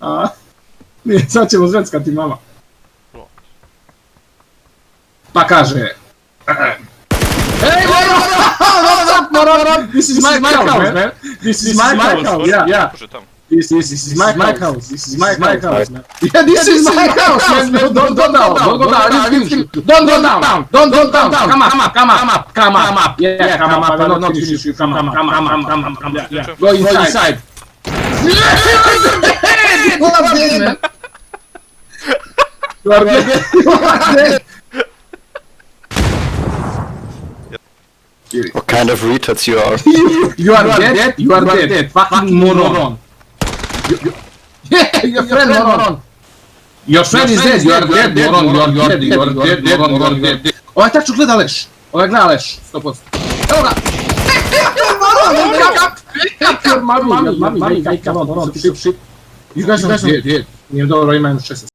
A. Nie, znacie, Łozrecka, ty mama. Pakarzy. Hey, this is my house, man. This is my house. Yeah. This is my house. This is my house, man. Yeah, this is my house, man. Don't go down. Don't go down. Don't go down. Don't go down. Come up. Yeah, come up. I will not finish you. Come up. Yeah. Go inside. You are dead, man. You are dead. What kind of retards you are? You are dead. You are dead. Fucking moron. Yeah, your friend moron. Your friend is dead. You are dead, moron. You are dead. You are dead, moron. You are dead. Ovaj taču gleda Leš. Ovaj gleda Leš. 100%. Evo ga. Mami, wake up. You guys are dead. Nije dobro, ima 16.